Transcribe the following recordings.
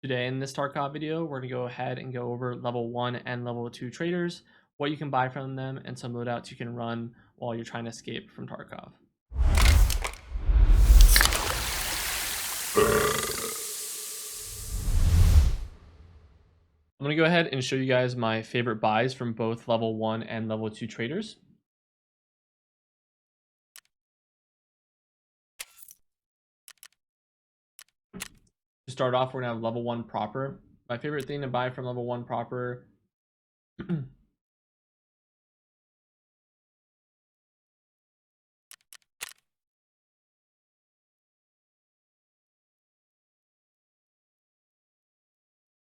Today in this Tarkov video, we're going to go ahead and go over level 1 and level 2 traders, what you can buy from them, and some loadouts you can run while you're trying to escape from Tarkov. I'm going to go ahead and show you guys my favorite buys from both level 1 and level 2 traders. To start off, we're going to have level 1 proper. My favorite thing to buy from level 1 proper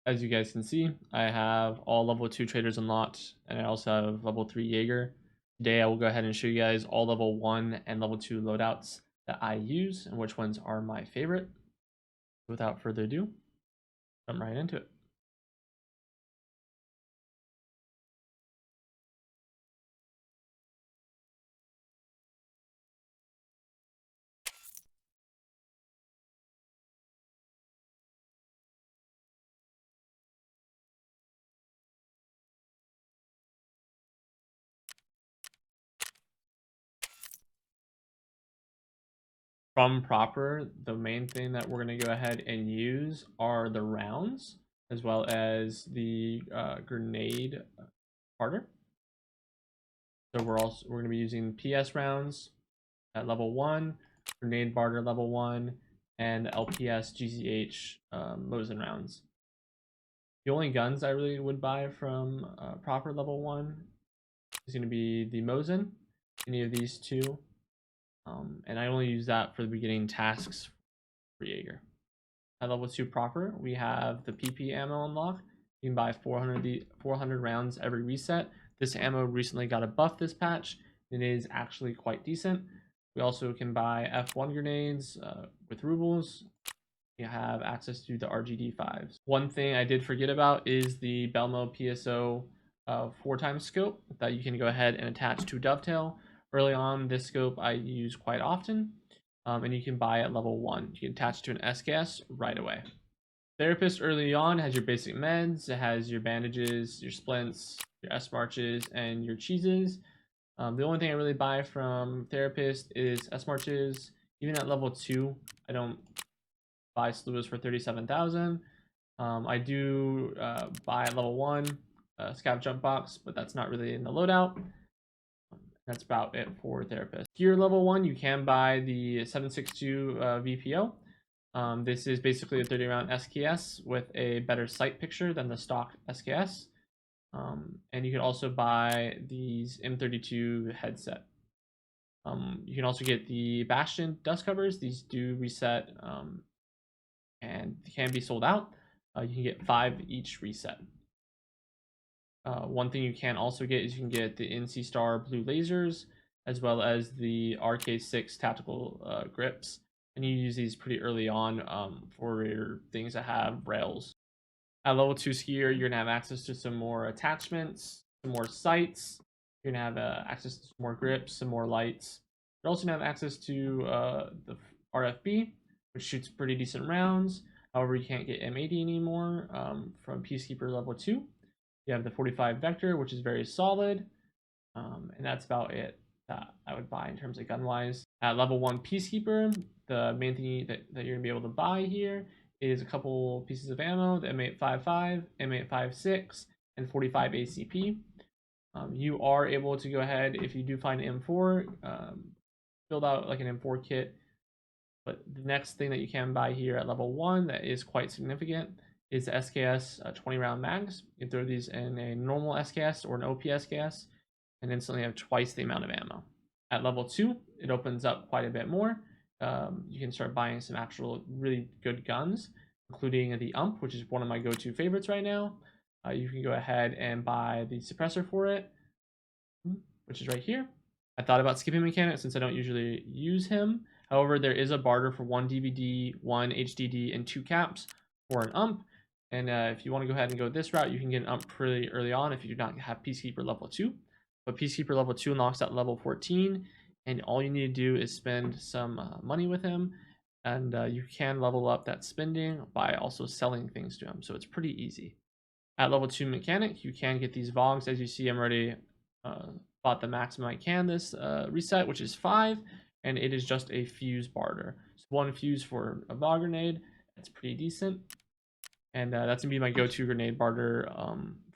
as you guys can see, I have all level 2 traders unlocked, and I also have level 3 Jaeger. Today I will go ahead and show you guys all level 1 and level 2 loadouts that I use and which ones are my favorite. Without further ado, jump right into it. From proper, the main thing that we're going to go ahead and use are the rounds, as well as the grenade harder. So we're going to be using PS rounds at level 1, grenade barter level 1, and LPS GCH Mosin rounds. The only guns I really would buy from proper level 1 is going to be the Mosin, any of these two. And I only use that for the beginning tasks for Jaeger. At level 2 proper, we have the PP ammo unlock. You can buy 400 rounds every reset. This ammo recently got a buff this patch. It is actually quite decent. We also can buy F1 grenades with rubles. You have access to the RGD5s. One thing I did forget about is the Belmo PSO 4x scope that you can go ahead and attach to Dovetail. Early on, this scope I use quite often, and you can buy at level 1. You can attach to an SKS right away. Therapist early on has your basic meds. It has your bandages, your splints, your S-marches, and your cheeses. The only thing I really buy from Therapist is S-marches. Even at level 2, I don't buy sluas for 37,000. I do buy at level 1 scav jump box, but that's not really in the loadout. That's about it for Therapist. Gear level 1, you can buy the 762 VPO. This is basically a 30 round SKS with a better sight picture than the stock SKS. And you can also buy these M32 headset. You can also get the Bastion dust covers. These do reset and can be sold out. You can get 5 each reset. One thing you can also get is you can get the NC Star blue lasers, as well as the RK6 tactical grips. And you use these pretty early on for your things that have rails. At level 2 skier, you're going to have access to some more attachments, some more sights. You're going to have access to some more grips, some more lights. You're also going to have access to the RFB, which shoots pretty decent rounds. However, you can't get M80 anymore from Peacekeeper level 2. You have the 45 Vector, which is very solid. And that's about it that I would buy in terms of gun-wise. At level 1 Peacekeeper, the main thing that you're going to be able to buy here is a couple pieces of ammo, the M855, M856, and 45 ACP. You are able to go ahead, if you do find an M4, build out like an M4 kit. But the next thing that you can buy here at level 1 that is quite significant is the SKS 20 round mags. You can throw these in a normal SKS or an OP SKS and instantly have twice the amount of ammo. At level 2, it opens up quite a bit more. You can start buying some actual really good guns, including the UMP, which is one of my go-to favorites right now. You can go ahead and buy the suppressor for it, which is right here. I thought about skipping mechanic since I don't usually use him. However, there is a barter for 1 DVD, 1 HDD, and 2 caps for an UMP. And if you want to go ahead and go this route, you can get an UMP pretty early on if you do not have Peacekeeper level 2. But Peacekeeper level 2 unlocks at level 14, and all you need to do is spend some money with him. And you can level up that spending by also selling things to him, so it's pretty easy. At level 2 mechanic, you can get these Vogs. As you see, I'm already bought the maximum I can this reset, which is 5, and it is just a fuse barter. So 1 fuse for a Vog grenade, that's pretty decent. And that's going to be my go-to grenade barter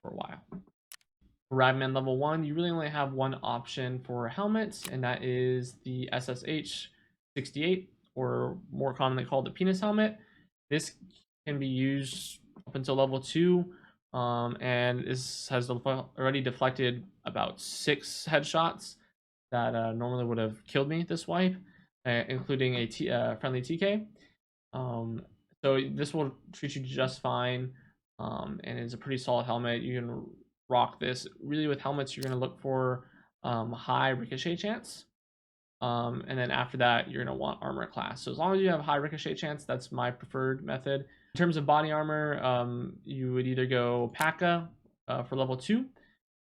for a while. For Ragman level 1, you really only have one option for helmets, and that is the SSH 68, or more commonly called the penis helmet. This can be used up until level 2, and this has already deflected about 6 headshots that normally would have killed me this wipe, including a friendly TK. So this will treat you just fine, and it's a pretty solid helmet. You can rock this. Really, with helmets, you're going to look for high ricochet chance. And then after that, you're going to want armor class. So as long as you have high ricochet chance, that's my preferred method. In terms of body armor, you would either go P.A.K.A. For level 2.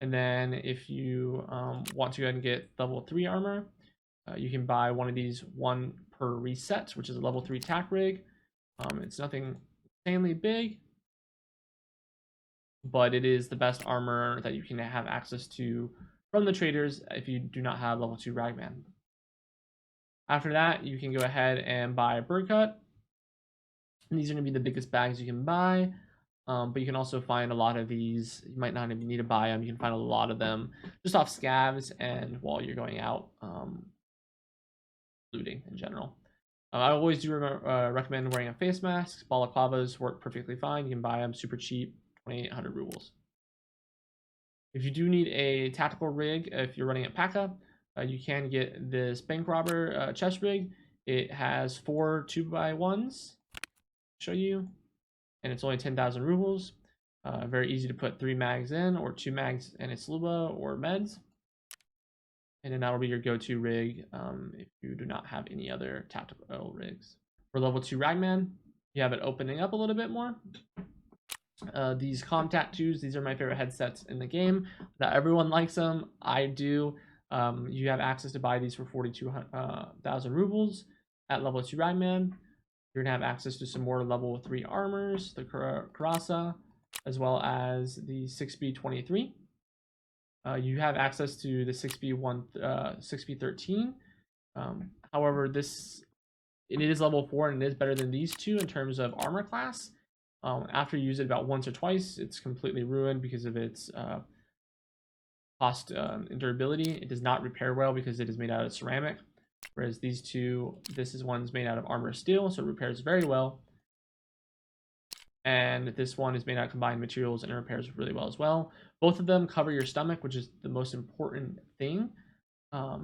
And then if you want to go ahead and get level 3 armor, you can buy one of these 1 per reset, which is a level 3 tack rig. It's nothing insanely big, but it is the best armor that you can have access to from the traders if you do not have level 2 Ragman. After that, you can go ahead and buy a bird cut. And these are going to be the biggest bags you can buy, but you can also find a lot of these. You might not even need to buy them. You can find a lot of them just off scavs and while you're going out looting in general. I always do recommend wearing a face mask. Balaclavas work perfectly fine. You can buy them super cheap, 2,800 rubles. If you do need a tactical rig, if you're running a P.A.K.A., you can get this bank robber chest rig. It has 4 2x1s. Show you, and it's only 10,000 rubles. Very easy to put 3 mags in, or 2 mags in its Luba or meds. And then that'll be your go-to rig if you do not have any other tactical rigs. For level 2 Ragman, you have it opening up a little bit more. These Calm Tattoos, these are my favorite headsets in the game. Not everyone likes them. I do. You have access to buy these for 42,000 rubles at level 2 Ragman. You're going to have access to some more level 3 armors, the Karasa, as well as the 6B23. You have access to the 6B13. However, it is level 4 and it is better than these two in terms of armor class. After you use it about once or twice, it's completely ruined because of its cost and durability. It does not repair well because it is made out of ceramic, whereas these two, one's made out of armor steel, so it repairs very well. And this one is made out of combined materials and it repairs really well as well. Both of them cover your stomach, which is the most important thing,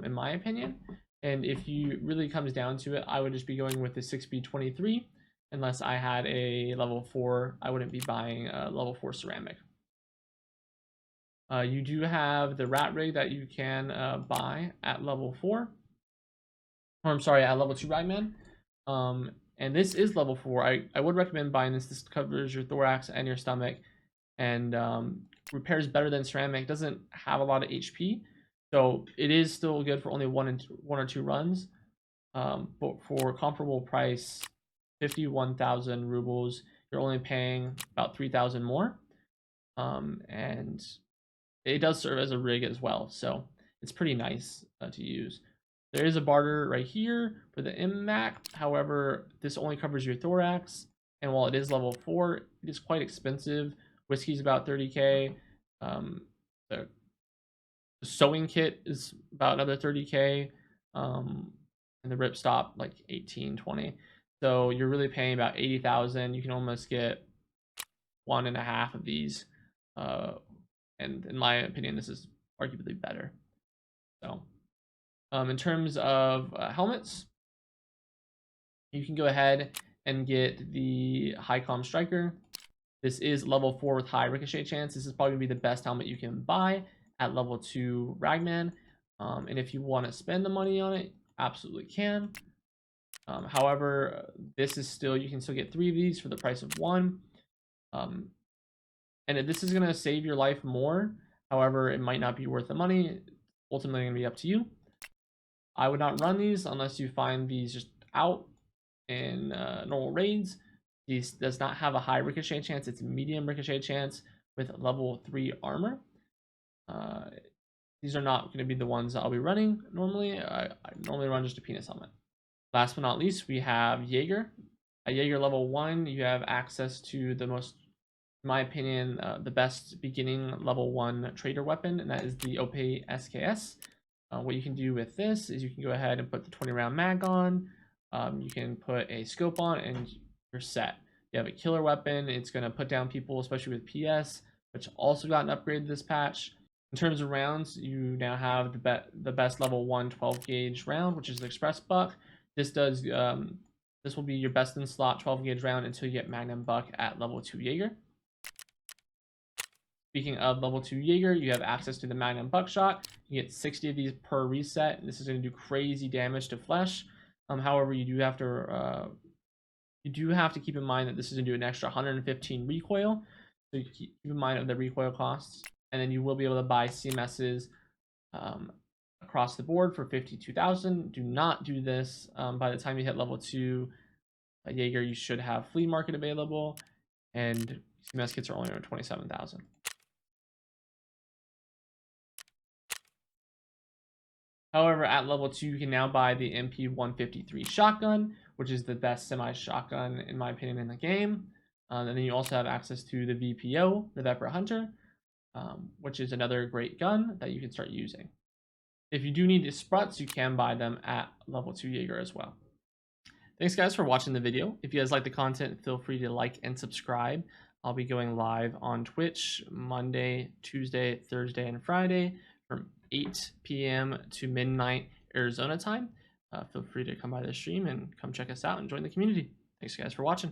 in my opinion. And if you really comes down to it, I would just be going with the 6B23. Unless I had a level 4, I wouldn't be buying a level 4 ceramic. You do have the rat rig that you can buy at level 4. Or I'm sorry, at level 2 Ragman. And this is level 4. I would recommend buying this. This covers your thorax and your stomach, and repairs better than ceramic. Doesn't have a lot of HP, so it is still good for only one or two runs. But for comparable price, 51,000 rubles, you're only paying about 3,000 more, and it does serve as a rig as well, so it's pretty nice to use. There is a barter right here for the MMAC. However, this only covers your thorax, and while it is level 4, it is quite expensive. Whiskey's about 30k. The sewing kit is about another 30k, and the ripstop like 18, 20. So you're really paying about 80,000. You can almost get 1.5 of these, and in my opinion, this is arguably better. So. In terms of helmets, you can go ahead and get the High Comm Striker. This is level 4 with high ricochet chance. This is probably going to be the best helmet you can buy at level 2 Ragman. And if you want to spend the money on it, absolutely can. However, this is still, you can still get 3 of these for the price of 1. And this is going to save your life more. However, it might not be worth the money. Ultimately, going to be up to you. I would not run these unless you find these just out in normal raids. These does not have a high ricochet chance, it's a medium ricochet chance with level 3 armor. These are not going to be the ones that I'll be running normally. I normally run just a penis helmet. Last but not least, we have Jaeger. At Jaeger level 1, you have access to the most, in my opinion, the best beginning level 1 trader weapon, and that is the OP SKS. What you can do with this is you can go ahead and put the 20 round mag on, you can put a scope on, and you're set. You have a killer weapon, it's going to put down people, especially with PS, which also got an upgrade this patch. In terms of rounds, you now have the best level 1 12 gauge round, which is the Express Buck. This does this will be your best in slot 12 gauge round until you get Magnum Buck at level 2 Jaeger. Speaking of level 2 Jaeger, you have access to the Magnum Buckshot. You get 60 of these per reset, and this is going to do crazy damage to flesh. However, you do have to keep in mind that this is going to do an extra 115 recoil, so you keep in mind of the recoil costs, and then you will be able to buy CMSs across the board for 52,000. Do not do this. By the time you hit level 2 Jaeger, you should have flea market available, and CMS kits are only around 27,000. However, at level 2, you can now buy the MP153 shotgun, which is the best semi-shotgun, in my opinion, in the game. And then you also have access to the VPO, the Viper Hunter, which is another great gun that you can start using. If you do need the Spruts, you can buy them at level 2 Jaeger as well. Thanks, guys, for watching the video. If you guys like the content, feel free to like and subscribe. I'll be going live on Twitch Monday, Tuesday, Thursday, and Friday from 8 p.m. to midnight Arizona time. Feel free to come by the stream and come check us out and join the community. Thanks, guys, for watching.